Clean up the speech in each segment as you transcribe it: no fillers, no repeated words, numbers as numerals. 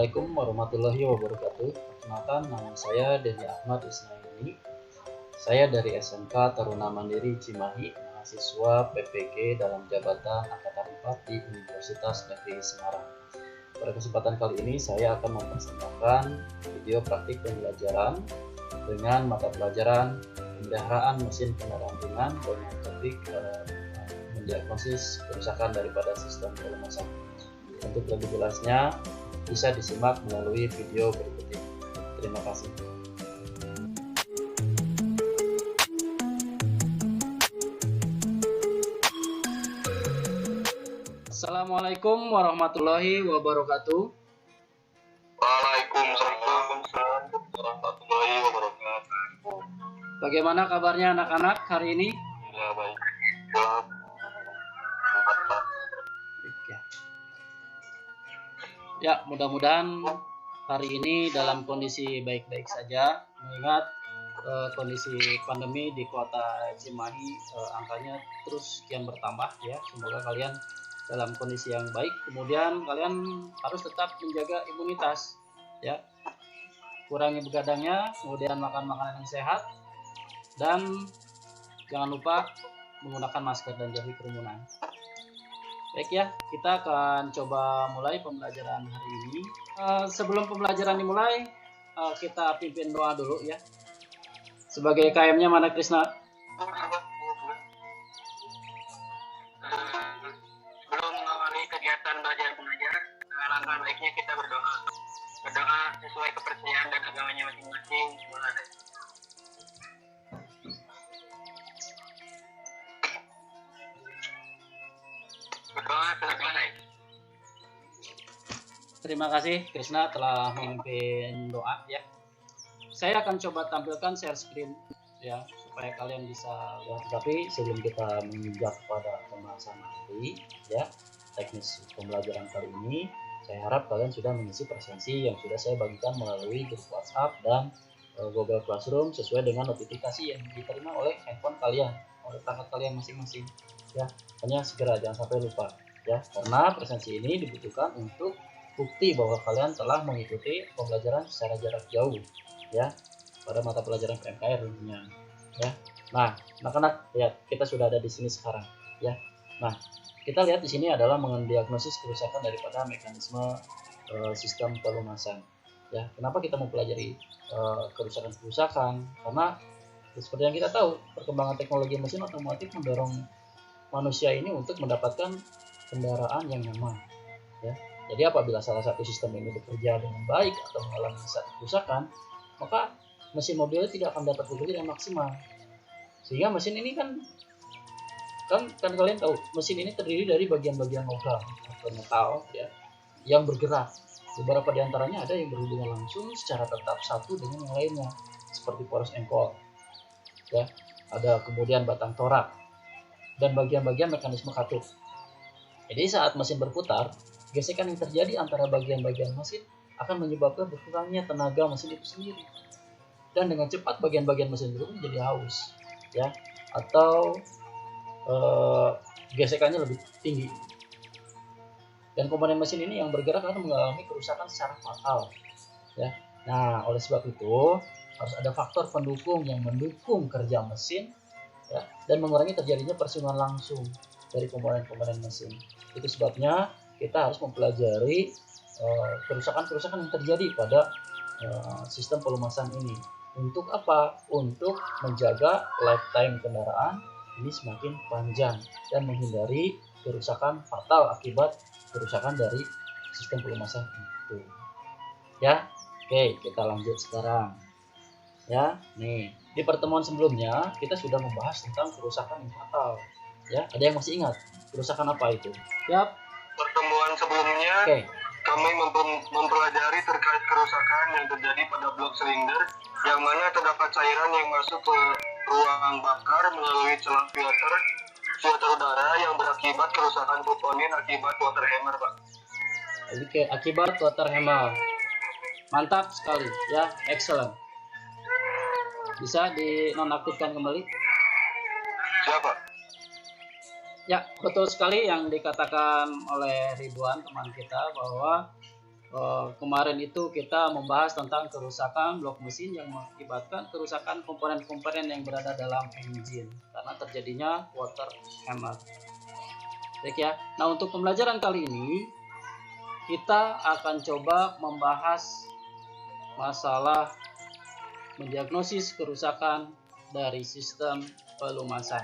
Assalamualaikum warahmatullahi wabarakatuh. Perkenalkan, nama saya Deni Ahmad Isnaini. Saya dari SMK Taruna Mandiri Cimahi, mahasiswa PPG dalam jabatan Angkatan 4 di Universitas Negeri Semarang. Pada kesempatan kali ini saya akan mempersembahkan video praktik pembelajaran dengan mata pelajaran pemeliharaan mesin kendaraan ringan dengan topik mendiagnosis kerusakan daripada sistem pelumasan. Untuk lebih jelasnya bisa disimak melalui video berikut ini. Terima kasih. Assalamualaikum warahmatullahi wabarakatuh. Waalaikumsalam warahmatullahi wabarakatuh. Bagaimana kabarnya anak-anak hari ini? Ya, baik. Ya, mudah-mudahan hari ini dalam kondisi baik-baik saja, mengingat kondisi pandemi di kota Cimahi angkanya terus kian bertambah ya. Semoga kalian dalam kondisi yang baik, kemudian kalian harus tetap menjaga imunitas ya, kurangi begadangnya, kemudian makan makanan yang sehat, dan jangan lupa menggunakan masker dan jauhi kerumunan. Baik ya, kita akan coba mulai pembelajaran hari ini. Sebelum pembelajaran dimulai, kita pimpin doa dulu ya. Sebagai KM-nya mana Krisna? Belum mengawali kegiatan belajar mengajar, alangkah baiknya kita berdoa. Berdoa sesuai kepercayaan dan agamanya masing-masing. Berdoa selesai. Terima kasih Krisna telah memimpin doa ya. Saya akan coba tampilkan share screen ya supaya kalian bisa lihat. Tapi sebelum kita menginjak pada pembahasan nanti ya, teknis pembelajaran kali ini, saya harap kalian sudah mengisi presensi yang sudah saya bagikan melalui grup WhatsApp dan Google Classroom sesuai dengan notifikasi yang diterima oleh handphone kalian, oleh perangkat kalian masing-masing ya. Hanya segera, jangan sampai lupa ya, karena presensi ini dibutuhkan untuk bukti bahwa kalian telah mengikuti pembelajaran secara jarak jauh ya pada mata pelajaran PMKR tentunya ya. Nah, anak-anak lihat, kita sudah ada di sini sekarang ya. Nah, kita lihat di sini adalah mendiagnosis kerusakan daripada mekanisme sistem pelumasan ya. Kenapa kita mempelajari kerusakan-kerusakan? Karena seperti yang kita tahu, perkembangan teknologi mesin otomotif mendorong manusia ini untuk mendapatkan kendaraan yang nyaman ya. Jadi apabila salah satu sistem ini bekerja dengan baik atau mengalami satu kerusakan, maka mesin mobilnya tidak akan dapat bekerja dengan maksimal. Sehingga mesin ini kan kalian tahu, mesin ini terdiri dari bagian-bagian logam atau metal ya yang bergerak. Beberapa di antaranya ada yang berhubungan langsung secara tetap satu dengan yang lainnya, seperti poros engkol ya. Ada kemudian batang torak dan bagian-bagian mekanisme katup. Jadi saat mesin berputar, gesekan yang terjadi antara bagian-bagian mesin akan menyebabkan berkurangnya tenaga mesin itu sendiri. Dan dengan cepat bagian-bagian mesin itu menjadi haus ya, atau gesekannya lebih tinggi. Dan komponen mesin ini yang bergerak akan mengalami kerusakan secara fatal ya. Nah, oleh sebab itu harus ada faktor pendukung yang mendukung kerja mesin ya, dan mengurangi terjadinya persinggungan langsung dari komponen-komponen mesin. Itu sebabnya kita harus mempelajari kerusakan-kerusakan yang terjadi pada sistem pelumasan ini. Untuk apa? Untuk menjaga lifetime kendaraan ini semakin panjang dan menghindari kerusakan fatal akibat kerusakan dari sistem pelumasan itu. Ya, oke, kita lanjut sekarang. Ya, nih di pertemuan sebelumnya kita sudah membahas tentang kerusakan yang fatal. Ya, ada yang masih ingat kerusakan apa itu? Yap. Pertemuan sebelumnya, kami mempelajari terkait kerusakan yang terjadi pada blok silinder, yang mana terdapat cairan yang masuk ke ruang bakar melalui celah filter udara yang berakibat kerusakan komponen akibat water hammer, Pak. Oke, akibat water hammer. Mantap sekali, ya, excellent. Bisa dinonaktifkan kembali? Siapa? Ya, betul sekali yang dikatakan oleh Ridwan teman kita bahwa kemarin itu kita membahas tentang kerusakan blok mesin yang mengakibatkan kerusakan komponen-komponen yang berada dalam engine karena terjadinya water hammer. Baik ya. Nah, untuk pembelajaran kali ini kita akan coba membahas masalah mendiagnosis kerusakan dari sistem pelumasan.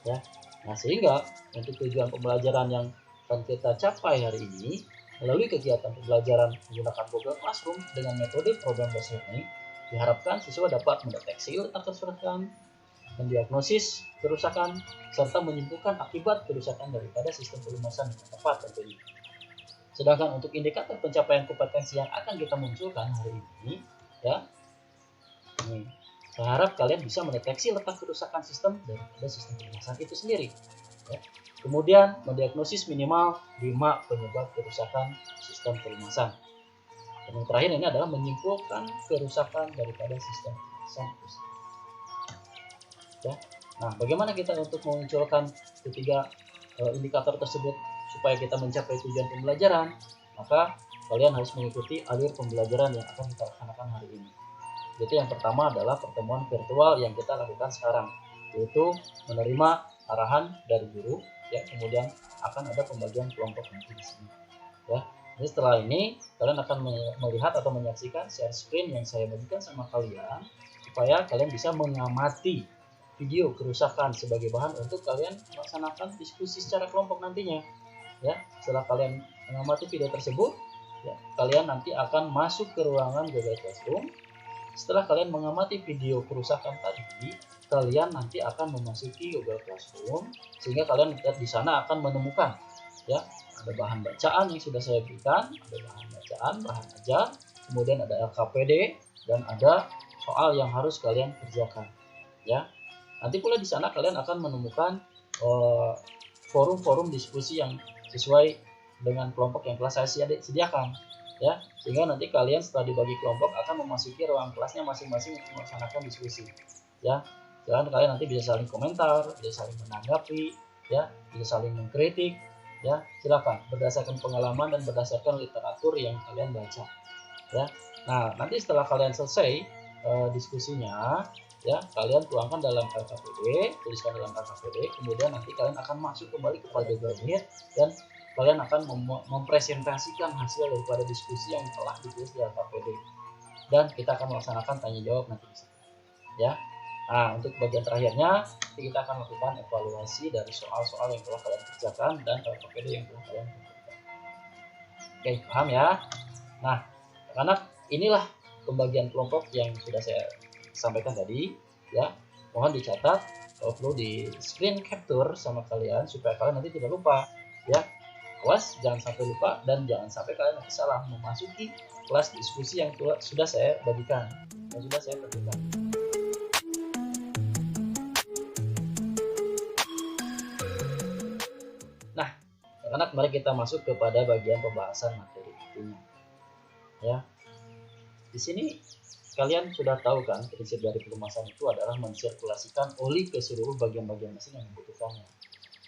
Ya. Nah, sehingga untuk tujuan pembelajaran yang akan kita capai hari ini melalui kegiatan pembelajaran menggunakan Google Classroom dengan metode problem based learning, diharapkan siswa dapat mendeteksi letak kerusakan, mendiagnosis kerusakan, serta menyimpulkan akibat kerusakan daripada sistem pelumasan yang tepat tentunya. Sedangkan untuk indikator pencapaian kompetensi yang akan kita munculkan hari ini, ya, saya harap kalian bisa mendeteksi letak kerusakan sistem daripada sistem pelumasan itu sendiri. Ya. Kemudian mendiagnosis minimal 5 penyebab kerusakan sistem pelumasan. Dan yang terakhir ini adalah menyimpulkan kerusakan daripada sistem pelumasan itu sendiri. Ya. Nah, bagaimana kita untuk memunculkan ketiga indikator tersebut supaya kita mencapai tujuan pembelajaran? Maka kalian harus mengikuti alur pembelajaran yang akan kita laksanakan hari ini. Jadi yang pertama adalah pertemuan virtual yang kita lakukan sekarang, yaitu menerima arahan dari guru, ya, kemudian akan ada pembagian kelompok nanti di sini. Ya, jadi setelah ini kalian akan melihat atau menyaksikan share screen yang saya bagikan sama kalian, supaya kalian bisa mengamati video kerusakan sebagai bahan untuk kalian melaksanakan diskusi secara kelompok nantinya. Ya, setelah kalian mengamati video tersebut, ya, kalian nanti akan masuk ke ruangan Google Classroom. Setelah kalian mengamati video kerusakan tadi, kalian nanti akan memasuki Google Classroom sehingga kalian lihat di sana akan menemukan, ya, ada bahan bacaan yang sudah saya berikan, ada bahan bacaan, bahan ajar, kemudian ada LKPD dan ada soal yang harus kalian kerjakan, ya. Nanti pula di sana kalian akan menemukan forum-forum diskusi yang sesuai dengan kelompok yang telah saya sediakan. Ya, sehingga nanti kalian setelah dibagi kelompok akan memasuki ruang kelasnya masing-masing untuk melaksanakan diskusi. Ya, dan kalian nanti bisa saling komentar, bisa saling menanggapi, ya, bisa saling mengkritik, ya. Silakan berdasarkan pengalaman dan berdasarkan literatur yang kalian baca. Ya, nah nanti setelah kalian selesai diskusinya, ya, kalian tuangkan dalam LKPD, tuliskan dalam LKPD, kemudian nanti kalian akan masuk kembali kepada Google Meet dan kalian akan mempresentasikan hasil daripada diskusi yang telah ditulis di LKPD dan kita akan melaksanakan tanya jawab nanti di situ. Ya. Nah, untuk bagian terakhirnya kita akan lakukan evaluasi dari soal-soal yang telah kalian kerjakan dan LKPD yang telah kalian kerjakan. Oke, paham ya? Nah, karena inilah pembagian kelompok yang sudah saya sampaikan tadi, ya. Mohon dicatat, kalau perlu di screen capture sama kalian supaya kalian nanti tidak lupa, ya. Kelas jangan sampai lupa dan jangan sampai kalian nanti salah memasuki kelas diskusi yang sudah saya bagikan, yang sudah saya berikan. Nah, anak-anak, mari kita masuk kepada bagian pembahasan materi intinya. Ya, di sini kalian sudah tahu kan prinsip dari pelumasan itu adalah mensirkulasikan oli ke seluruh bagian-bagian mesin yang membutuhkannya.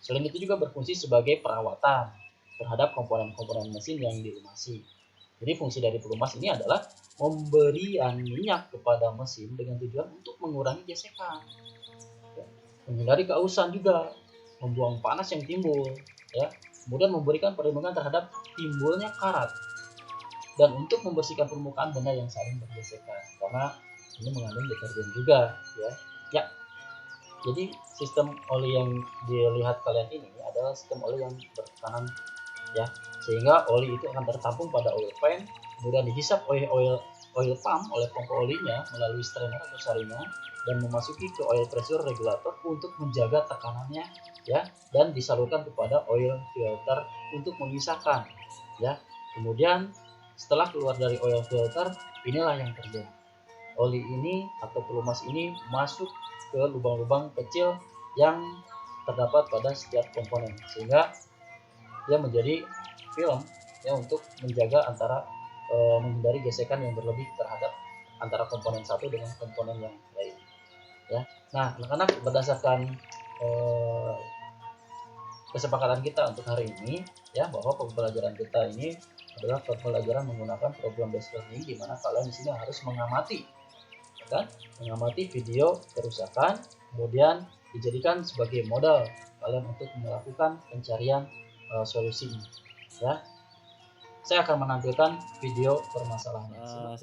Selain itu juga berfungsi sebagai perawatan terhadap komponen-komponen mesin yang dilumasi. Jadi fungsi dari pelumas ini adalah memberian minyak kepada mesin dengan tujuan untuk mengurangi gesekan, ya, menghindari keausan juga, membuang panas yang timbul, ya, kemudian memberikan perlindungan terhadap timbulnya karat, dan untuk membersihkan permukaan benda yang saling bergesekan karena ini mengandung deterjen juga, ya. Ya. Jadi sistem oli yang dilihat kalian ini adalah sistem oli yang bertekanan, ya, sehingga oli itu akan tertampung pada oil pan, kemudian dihisap oleh oil pump oleh pompa olinya melalui strainer atau saringan dan memasuki ke oil pressure regulator untuk menjaga tekanannya, ya, dan disalurkan kepada oil filter untuk memisahkan, ya. Kemudian setelah keluar dari oil filter, inilah yang terjadi. Oli ini atau pelumas ini masuk ke lubang-lubang kecil yang terdapat pada setiap komponen sehingga dia menjadi film, ya, untuk menjaga antara menghindari gesekan yang berlebih terhadap antara komponen satu dengan komponen yang lain, ya. Nah, anak-anak, berdasarkan kesepakatan kita untuk hari ini, ya, bahwa pembelajaran kita ini adalah pembelajaran menggunakan program based learning, di mana kalian di sini harus mengamati, kan? Mengamati video kerusakan, kemudian dijadikan sebagai modal kalian untuk melakukan pencarian solusinya. Ya, saya akan menampilkan video permasalahan.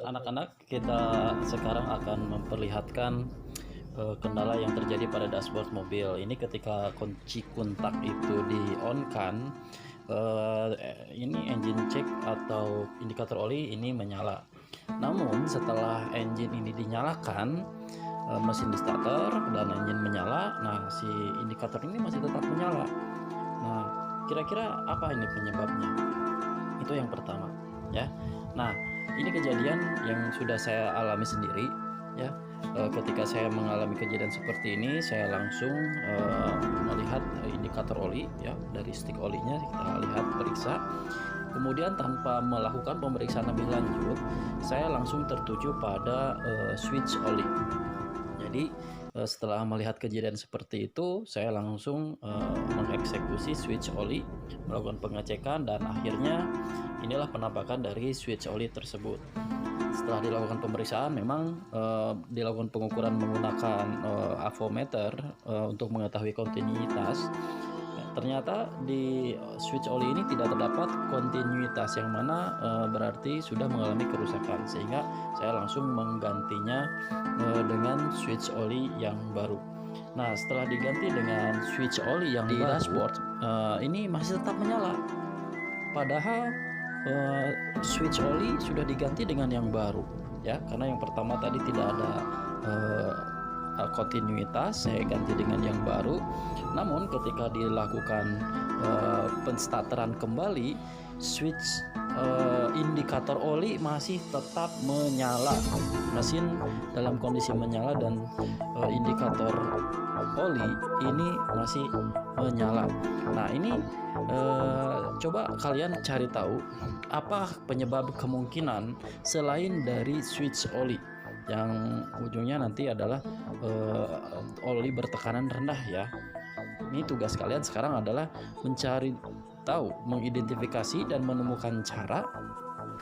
Anak-anak, kita sekarang akan memperlihatkan kendala yang terjadi pada dashboard mobil. Ini ketika kunci kontak itu di on kan, ini engine check atau indikator oli ini menyala. Namun setelah engine ini dinyalakan, mesin di starter dan engine menyala, nah si indikator ini masih tetap menyala. Nah, kira-kira apa ini penyebabnya? Itu yang pertama, ya. Nah, ini kejadian yang sudah saya alami sendiri, ya. Ketika saya mengalami kejadian seperti ini, saya langsung melihat indikator oli, ya, dari stick olinya kita lihat, periksa. Kemudian tanpa melakukan pemeriksaan lebih lanjut, saya langsung tertuju pada switch oli. Jadi setelah melihat kejadian seperti itu, saya langsung mengeksekusi switch oli, melakukan pengecekan, dan akhirnya inilah penampakan dari switch oli tersebut. Setelah dilakukan pemeriksaan, memang dilakukan pengukuran menggunakan avometer untuk mengetahui kontinuitas. Ternyata di switch oli ini tidak terdapat kontinuitas, yang mana berarti sudah mengalami kerusakan, sehingga saya langsung menggantinya dengan switch oli yang baru. Nah, setelah diganti dengan switch oli yang di dashboard, ini masih tetap menyala, padahal switch oli sudah diganti dengan yang baru, ya, karena yang pertama tadi tidak ada kontinuitas, saya ganti dengan yang baru. Namun ketika dilakukan penstarteran kembali, switch indikator oli masih tetap menyala, mesin dalam kondisi menyala, dan indikator oli ini masih menyala. Nah, ini coba kalian cari tahu apa penyebab kemungkinan selain dari switch oli, yang ujungnya nanti adalah oli bertekanan rendah, ya. Ini tugas kalian sekarang adalah mencari tahu, mengidentifikasi dan menemukan cara,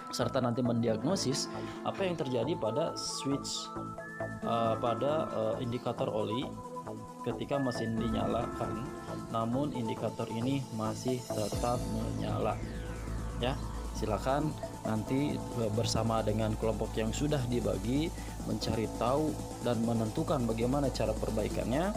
serta nanti mendiagnosis apa yang terjadi pada switch pada indikator oli ketika mesin dinyalakan, namun indikator ini masih tetap menyala, ya. Silakan nanti bersama dengan kelompok yang sudah dibagi mencari tahu dan menentukan bagaimana cara perbaikannya,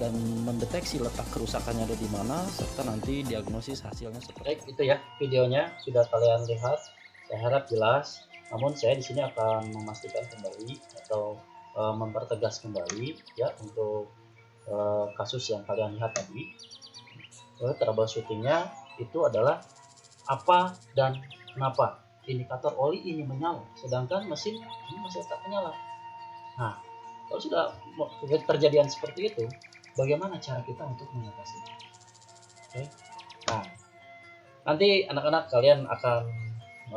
dan mendeteksi letak kerusakannya ada di mana, serta nanti diagnosis hasilnya seperti. Baik, itu ya videonya sudah kalian lihat. Saya harap jelas. Namun saya di sini akan memastikan kembali atau mempertegas kembali, ya, untuk kasus yang kalian lihat tadi. Troubleshootingnya itu adalah apa dan kenapa indikator oli ini menyala sedangkan mesin ini masih tetap menyala. Nah, kalau sudah terjadian seperti itu, bagaimana cara kita untuk mengatasinya? Oke. Nah, nanti anak-anak kalian akan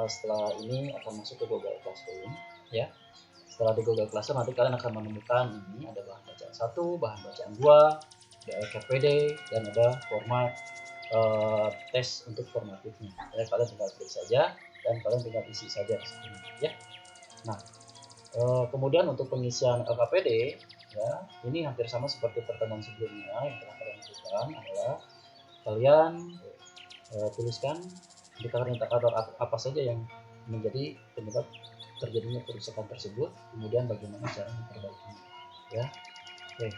setelah ini akan masuk ke Google Classroom, ya. Setelah di Google Classroom nanti kalian akan menemukan ini ada bahan bacaan 1, bahan bacaan 2, ada RKPD, dan ada format tes untuk formatifnya. Ya, kalian tinggal klik saja dan kalian tinggal isi saja di sini, ya. Nah, kemudian untuk pengisian LKPD, ya, ini hampir sama seperti pertemuan sebelumnya. Yang telah kalian lakukan adalah kalian tuliskan indikator-indikator apa saja yang menjadi penyebab terjadinya kerusakan tersebut, kemudian bagaimana cara memperbaikinya, ya. Oke,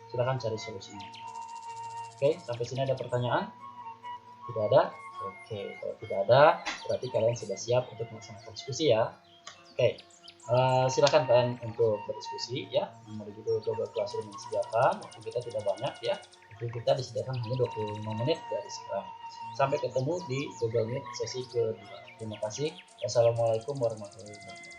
silakan cari solusinya. Oke, sampai sini ada pertanyaan? Tidak ada? Oke, kalau tidak ada, berarti kalian sudah siap untuk melaksanakan diskusi, ya. Oke, silakan kalian untuk berdiskusi, ya. Menuju Google Classroom yang disediakan. Waktu kita tidak banyak, ya. Waktu kita disediakan hanya 25 menit dari sekarang. Sampai ketemu di Google Meet sesi kedua. Terima kasih. Wassalamualaikum warahmatullahi wabarakatuh.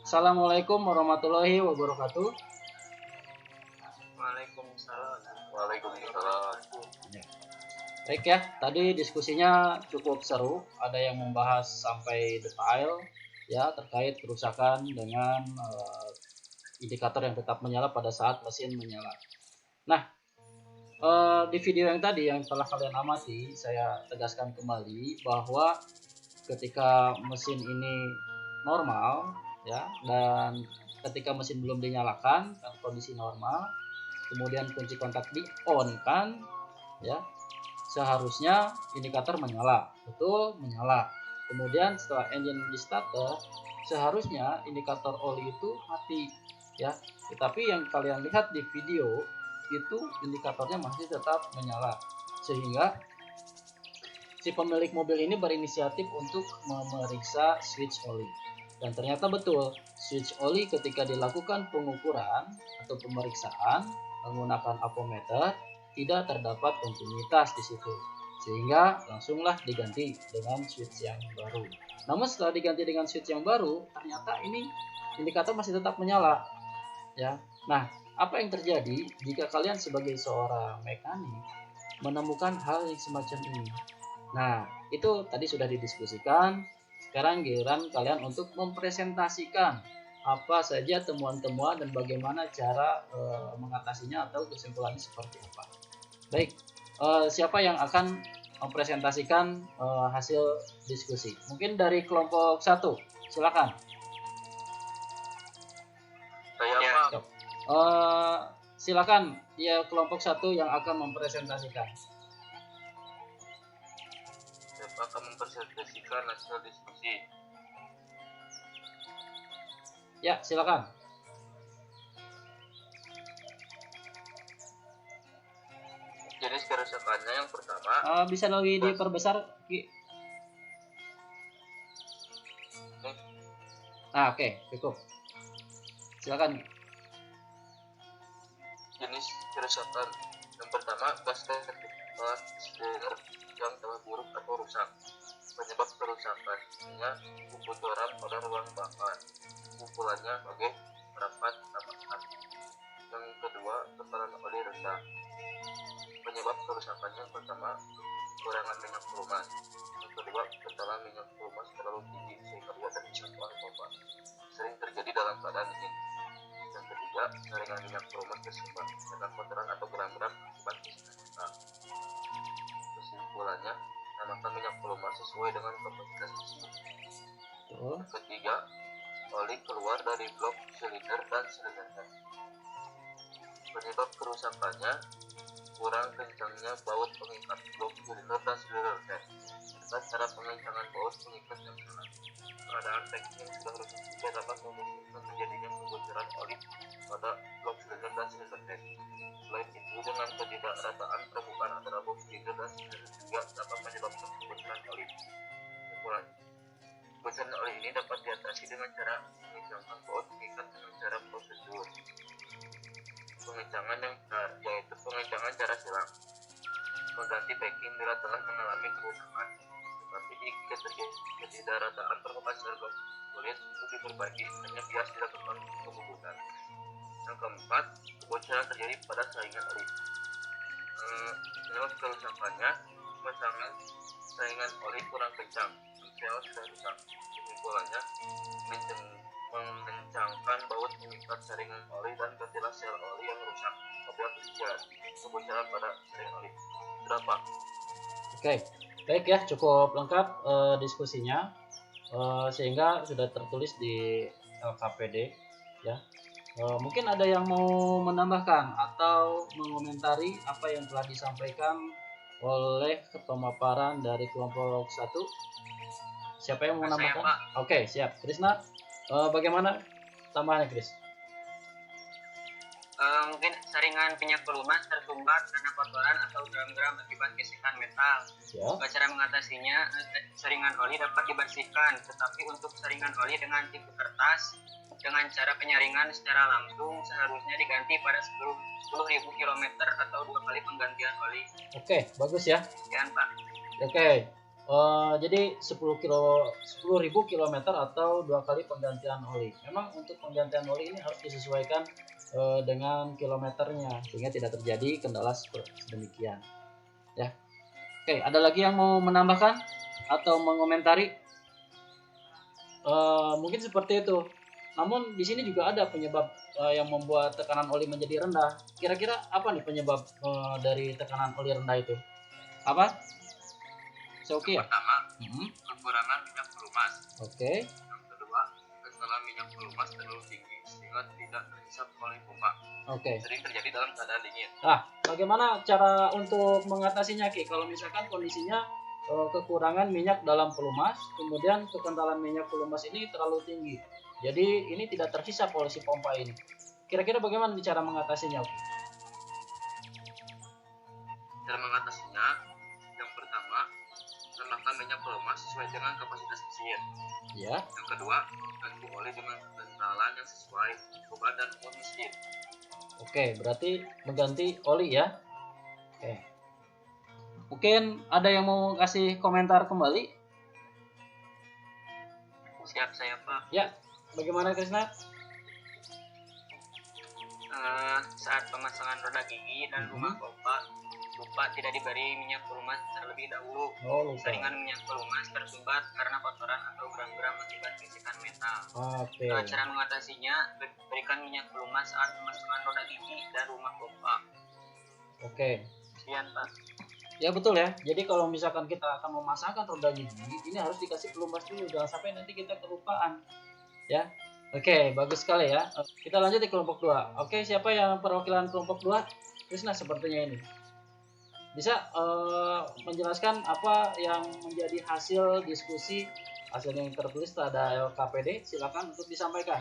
Assalamualaikum warahmatullahi wabarakatuh. Waalaikumsalam. Waalaikumsalam. Baik ya, tadi diskusinya cukup seru. Ada yang membahas sampai detail ya terkait kerusakan dengan indikator yang tetap menyala pada saat mesin menyala. Nah, di video yang tadi yang telah kalian amati, saya tegaskan kembali bahwa ketika mesin ini normal ya, dan ketika mesin belum dinyalakan dalam kondisi normal, kemudian kunci kontak di on kan ya, seharusnya indikator menyala, betul menyala. Kemudian setelah engine di starter, seharusnya indikator oli itu mati ya. Tetapi yang kalian lihat di video itu indikatornya masih tetap menyala, sehingga si pemilik mobil ini berinisiatif untuk memeriksa switch oli. Dan ternyata betul, switch oli ketika dilakukan pengukuran atau pemeriksaan menggunakan avometer tidak terdapat kontinuitas di situ, sehingga langsunglah diganti dengan switch yang baru. Namun setelah diganti dengan switch yang baru, ternyata ini indikator masih tetap menyala ya. Nah, apa yang terjadi jika kalian sebagai seorang mekanik menemukan hal yang semacam ini? Nah, itu tadi sudah didiskusikan. Sekarang giliran kalian untuk mempresentasikan apa saja temuan-temuan dan bagaimana cara mengatasinya atau kesimpulannya seperti apa. Baik, siapa yang akan mempresentasikan hasil diskusi? Mungkin dari kelompok 1, silakan. Saya Pak. Silakan ya, kelompok 1 yang akan mempresentasikan. Saya akan mempresentasikan hasil diskusi. Ya, silakan. Jenis kerusakannya yang pertama. Bisa lebih diperbesar, Ki? Oke, cukup. Silakan. Jenis kerusakan yang pertama, gasket spoiler yang telah buruk atau rusak. Penyebab kerusakannya kebocoran pada ruang bakar. Pukulannya sebagai rapat tambahan. Yang kedua, tekanan oli rendah. Penyebab kerusakannya pertama, kurangan minyak pelumas. Yang kedua, tekanan minyak pelumas terlalu tinggi sehingga tidak terpisah oleh pompa. Sering terjadi dalam keadaan dingin. Yang ketiga, jaringan minyak pelumas tersumbat dengan kotoran atau geram-geram akibat kerusakan. Kesimpulannya, namakan minyak pelumas sesuai dengan kapasitas tersebut. Yang ketiga, oli keluar dari blok silinder dan silinder head. Penyebab kerusakannya kurang kencangnya baut pengikat blok silinder dan silinder head serta cara pengencangan baut pengikat yang salah. Keadaan teknik yang sudah rusak juga dapat memungkinkan terjadinya kebocoran oli pada blok silinder dan silinder head. Selain itu, dengan ketidakrataan permukaan antara blok silinder dan silinder juga dapat menyebabkan kebocoran oli. Kebocoran oli ini dapat diatasi dengan cara mengencangkan baut pengikat dengan cara prosedur pengencangan yaitu pengencangan cara silang, mengganti packing bila telah mengalami kerusakan. Tetapi jika terjadi ketidakrataan permukaan serba kulit untuk diperbaiki, hanya bias dilakukan pembuatan. Yang keempat, kebocoran terjadi pada saringan oli. Penyebab kerusakannya pasangan saringan oli kurang kencang, sel sudah rusak. Kesimpulannya, mengencangkan baut pengikat saringan oli dan gantilah sel oli yang rusak apabila terjadi kebocoran pada saringan oli. Berapa? Oke, baik ya, cukup lengkap diskusinya, sehingga sudah tertulis di LKPD ya. Mungkin ada yang mau menambahkan atau mengomentari apa yang telah disampaikan oleh pemaparan dari kelompok 1. Siapa yang mau menambahkan? Oke, siap. Krisna, bagaimana tambahannya, Kris? Mungkin saringan minyak pelumas tersumbat karena kotoran atau geram-geram akibat gesekan metal. Cara mengatasinya, saringan oli dapat dibersihkan, tetapi untuk saringan oli dengan tipe kertas dengan cara penyaringan secara langsung seharusnya diganti pada 10.000 km atau 2 kali penggantian oli. Oke, bagus ya. Sekian, Pak. Oke, Jadi 10.000 kilometer atau 2 kali penggantian oli. Memang untuk penggantian oli ini harus disesuaikan dengan kilometernya sehingga tidak terjadi kendala sedemikian. Ya. Oke, ada lagi yang mau menambahkan atau mengomentari? Mungkin seperti itu. Namun di sini juga ada penyebab yang membuat tekanan oli menjadi rendah. Kira-kira apa nih penyebab dari tekanan oli rendah itu? Apa? Oke ya? Pertama, kekurangan minyak pelumas. Oke. Yang kedua, kesalahan minyak pelumas terlalu tinggi sehingga tidak terhisap oleh pompa. Oke. Sering terjadi dalam keadaan dingin. Bagaimana cara untuk mengatasinya, Ki? Kalau misalkan kondisinya kekurangan minyak dalam pelumas, kemudian kekentalan minyak pelumas ini terlalu tinggi. Jadi ini tidak tersisa oleh si pompa ini. Kira-kira bagaimana cara mengatasinya? Cara mengatasinya, yang pertama, tambahkan minyak pelumas sesuai dengan kapasitas mesin. Ya. Yang kedua, ganti oli dengan kekentalan yang sesuai beban dan umur mesin. Oke, berarti mengganti oli ya. Oke. Mungkin ada yang mau kasih komentar kembali? Siap saya Pak. Ya. Bagaimana Krisna? Saat pemasangan roda gigi dan rumah pompa, lupa tidak diberi minyak pelumas terlebih dahulu. Saringan minyak pelumas tersumbat karena kotoran atau gram-gram akibat bisikan metal. Oke. Cara mengatasinya, berikan minyak pelumas saat pemasangan roda gigi dan rumah pompa. Oke. Sekian Pak. Ya betul ya. Jadi kalau misalkan kita akan memasangkan roda gigi, ini harus dikasih pelumas dulu, jangan sampai nanti kita kelupaan. Ya. Oke, bagus sekali ya. Kita lanjut di kelompok 2. Oke, siapa yang perwakilan kelompok 2? Krisna sepertinya ini. Bisa menjelaskan apa yang menjadi hasil diskusi, hasil yang tertulis pada LKPD? Silakan untuk disampaikan.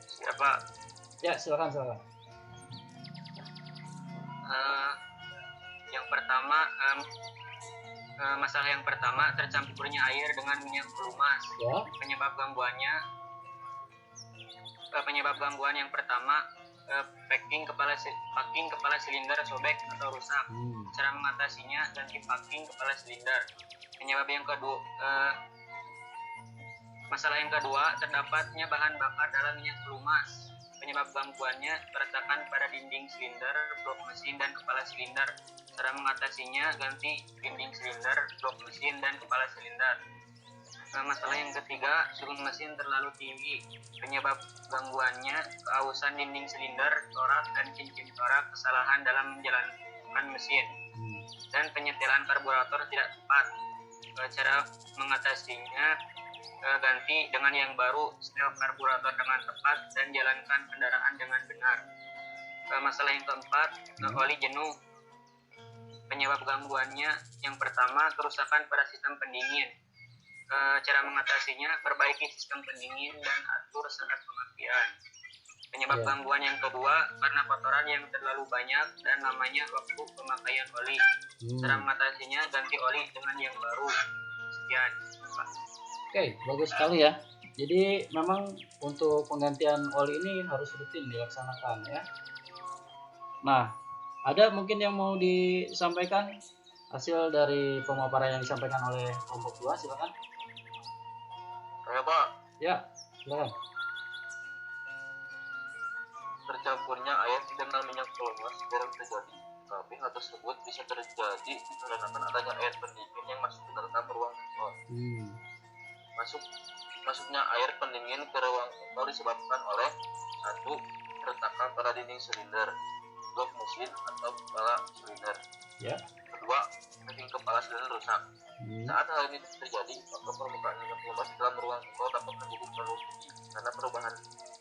Siapa? Ya, silakan. Yang pertama, masalah yang pertama tercampurnya air dengan minyak pelumas. Ya. Penyebab gangguan yang pertama, packing kepala silinder sobek atau rusak. Cara mengatasinya, ganti packing kepala silinder. Masalah yang kedua, terdapatnya bahan bakar dalam minyak pelumas. Penyebab gangguannya keretakan pada dinding silinder, blok mesin, dan kepala silinder. Cara mengatasinya, ganti dinding silinder, blok mesin, dan kepala silinder. Masalah yang ketiga, suhu mesin terlalu tinggi. Penyebab gangguannya, keausan dinding silinder, torak, dan cincin torak, kesalahan dalam menjalankan mesin, dan penyetelan karburator tidak tepat. Cara mengatasinya, ganti dengan yang baru, setel karburator dengan tepat, dan jalankan kendaraan dengan benar. Masalah yang keempat, oli jenuh. Penyebab gangguannya, yang pertama, kerusakan pada sistem pendingin. Cara mengatasinya, perbaiki sistem pendingin dan atur saat pengisian. Penyebab gangguan yang kedua, karena kotoran yang terlalu banyak dan lamanya waktu pemakaian oli. Cara mengatasinya, ganti oli dengan yang baru. Sekian, Pak. Oke, bagus sekali ya. Jadi memang untuk penggantian oli ini harus rutin dilaksanakan ya. Nah, ada mungkin yang mau disampaikan hasil dari pemaparan yang disampaikan oleh kelompok 2, silakan. Saya Pak. Ya, silakan. Tercampurnya air dengan minyak pelumas jarang terjadi, tapi hal tersebut bisa terjadi dikarenakan adanya air pendingin yang masuk ke dalam ruang kontrol. Masuknya air pendingin ke ruang kontrol disebabkan oleh 1. Keretakan pada dinding silinder, blok mesin atau kepala silinder. Ya. 2. Packing kepala silinder rusak. Saat hal ini terjadi, maka permukaan minyak pelumas dalam ruang kontrol dapat menjadi terlalu tinggi karena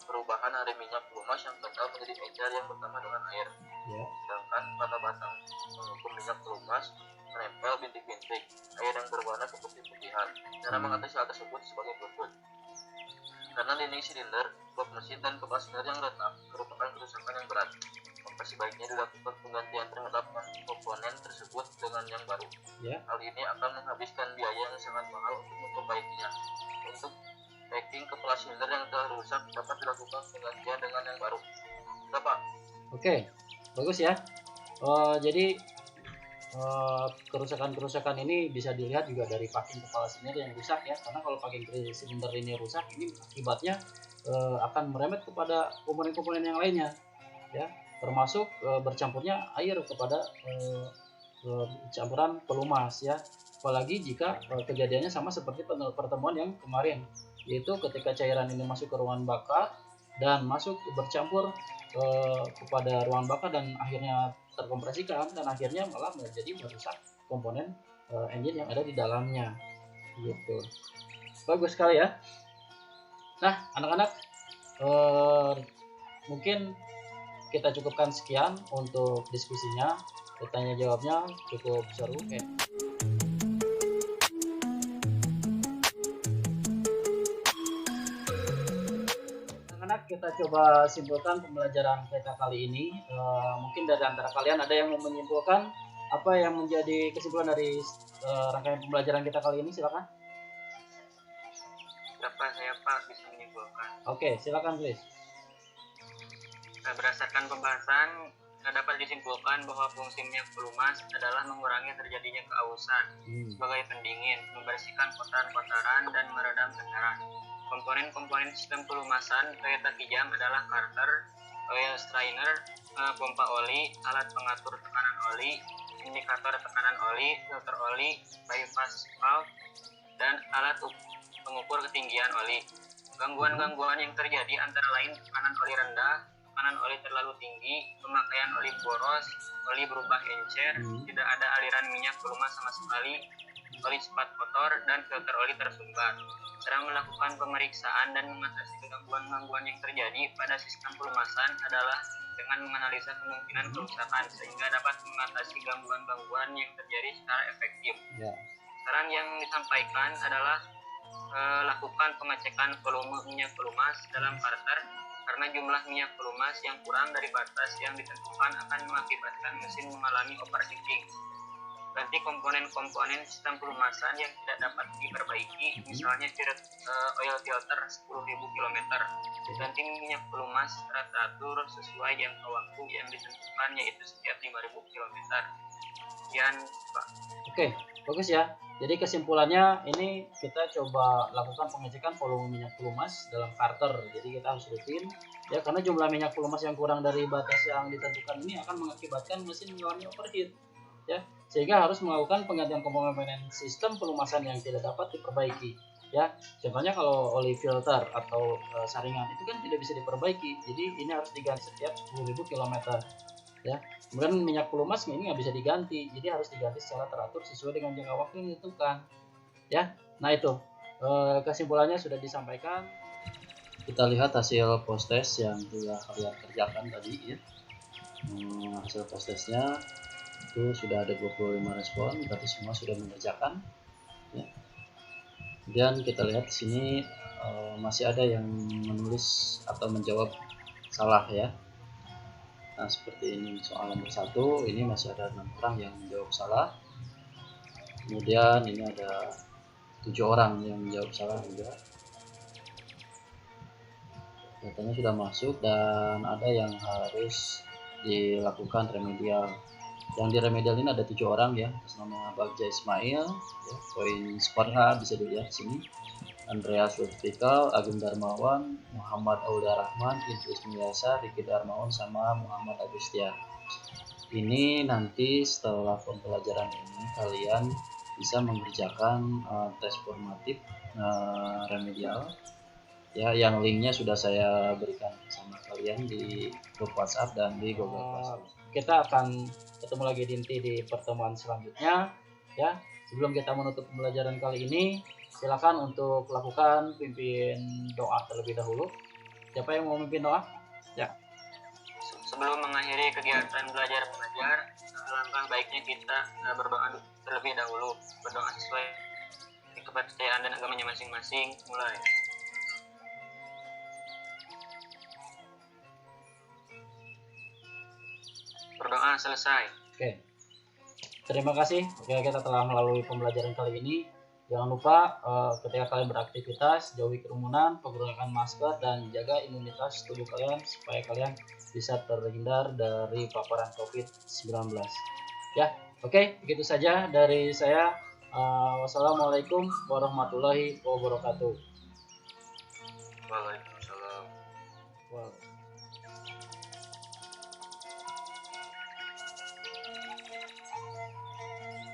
perubahan dari minyak pelumas yang kental menjadi encer yang bertambah dengan air. Sedangkan pada batang pengukur minyak pelumas menempel bintik-bintik air yang berwarna keputih-putihan. Cara mengatasi hal tersebut sebagai berikut. Karena dinding silinder, blok mesin, dan kepala silinder yang retak merupakan kerusakan yang berat, maka sebaiknya dilakukan penggantian terhadap komponen tersebut dengan yang baru. Hal ini akan menghabiskan biaya yang sangat mahal untuk memperbaikinya. Untuk packing kepala silinder yang telah rusak dapat dilakukan penggantian dengan yang baru. Bapak. Oke, bagus ya. Jadi kerusakan-kerusakan ini bisa dilihat juga dari packing kepala silinder yang rusak ya, karena kalau packing silinder ini rusak, ini akibatnya akan merembet kepada komponen-komponen yang lainnya ya, termasuk bercampurnya air kepada campuran pelumas ya, apalagi jika kejadiannya sama seperti pertemuan yang kemarin, yaitu ketika cairan ini masuk ke ruangan bakar dan masuk bercampur kepada ruangan bakar dan akhirnya terkompresikan, dan akhirnya malah menjadi merusak komponen engine yang ada di dalamnya gitu. Bagus sekali ya. Nah anak-anak, mungkin kita cukupkan sekian untuk diskusinya, bertanya jawabnya cukup seru. Kita coba simpulkan pembelajaran kita kali ini. Mungkin dari antara kalian ada yang mau menyimpulkan apa yang menjadi kesimpulan dari rangkaian pembelajaran kita kali ini? Silakan. Dapat saya Pak bisa menyimpulkan. Oke, silakan please. Berdasarkan pembahasan dapat disimpulkan bahwa fungsi minyak pelumas adalah mengurangi terjadinya kehausan sebagai pendingin, membersihkan kotoran-kotoran dan meredam tekanan. Komponen-komponen sistem pelumasan kereta kijang adalah karter, oil strainer, pompa oli, alat pengatur tekanan oli, indikator tekanan oli, filter oli, bypass valve, dan alat pengukur ketinggian oli. Gangguan-gangguan yang terjadi antara lain tekanan oli rendah, tekanan oli terlalu tinggi, pemakaian oli boros, oli berubah encer, tidak ada aliran minyak pelumas sama sekali, oli cepat kotor, dan filter oli tersumbat. Cara melakukan pemeriksaan dan mengatasi gangguan-gangguan yang terjadi pada sistem pelumasan adalah dengan menganalisa kemungkinan kerusakan sehingga dapat mengatasi gangguan-gangguan yang terjadi secara efektif. Saran yang disampaikan adalah lakukan pengecekan volume minyak pelumas dalam karter, karena jumlah minyak pelumas yang kurang dari batas yang ditentukan akan mengakibatkan mesin mengalami overheating. Ganti komponen-komponen sistem pelumasan yang tidak dapat diperbaiki, misalnya oil filter 10.000 km. Ganti minyak pelumas teratur sesuai jangka waktu yang ditentukan, yaitu setiap 5.000 km. Sekian Pak. Oke, bagus ya. Jadi kesimpulannya ini kita coba lakukan pengecekan volume minyak pelumas dalam karter. Jadi kita harus rutin ya, karena jumlah minyak pelumas yang kurang dari batas yang ditentukan ini akan mengakibatkan mesin mengalami overheat ya, sehingga harus melakukan penggantian komponen sistem pelumasan yang tidak dapat diperbaiki ya. Contohnya kalau oli filter atau saringan itu kan tidak bisa diperbaiki, jadi ini harus diganti setiap 10.000 km ya. Kemudian minyak pelumas ini nggak bisa diganti, jadi harus diganti secara teratur sesuai dengan jangka waktu yang ditentukan ya. Nah itu kesimpulannya sudah disampaikan. Kita lihat hasil post test yang telah kalian kerjakan tadi ya. Hasil post testnya itu sudah ada 25 respon, berarti semua sudah mengerjakan ya. Kemudian kita lihat di sini masih ada yang menulis atau menjawab salah ya. Nah seperti ini soal nomor 1, ini masih ada 6 orang yang menjawab salah. Kemudian ini ada 7 orang yang menjawab salah juga. Datanya sudah masuk dan ada yang harus dilakukan remedial. Yang di remedial ini ada 7 orang ya, atas nama Bagja Ismail ya, poin skornya bisa dilihat di sini. Andreas Lutfikal, Agung Darmawan, Muhammad Aulia Rahman, Idris Miasa, Riki Darmawan, sama Muhammad Agustia. Ini nanti setelah pembelajaran ini kalian bisa mengerjakan tes formatif remedial ya, yang linknya sudah saya berikan sama kalian di grup WhatsApp dan di Google Classroom. Kita akan ketemu lagi di pertemuan selanjutnya ya. Sebelum kita menutup pembelajaran kali ini, silakan untuk lakukan pimpin doa terlebih dahulu. Siapa yang mau memimpin doa? Ya. Sebelum mengakhiri kegiatan belajar mengajar, alangkah baiknya kita berdoa terlebih dahulu. Berdoa sesuai kepercayaan dan agamanya masing-masing. Mulai. Berdoa selesai. Oke. Terima kasih. Oke, kita telah melalui pembelajaran kali ini. Jangan lupa ketika kalian beraktivitas, jauhi kerumunan, menggunakan masker, dan jaga imunitas tubuh kalian supaya kalian bisa terhindar dari paparan COVID-19. Ya, Oke, begitu saja dari saya. Wassalamualaikum warahmatullahi wabarakatuh. Waalaikumsalam. Wow.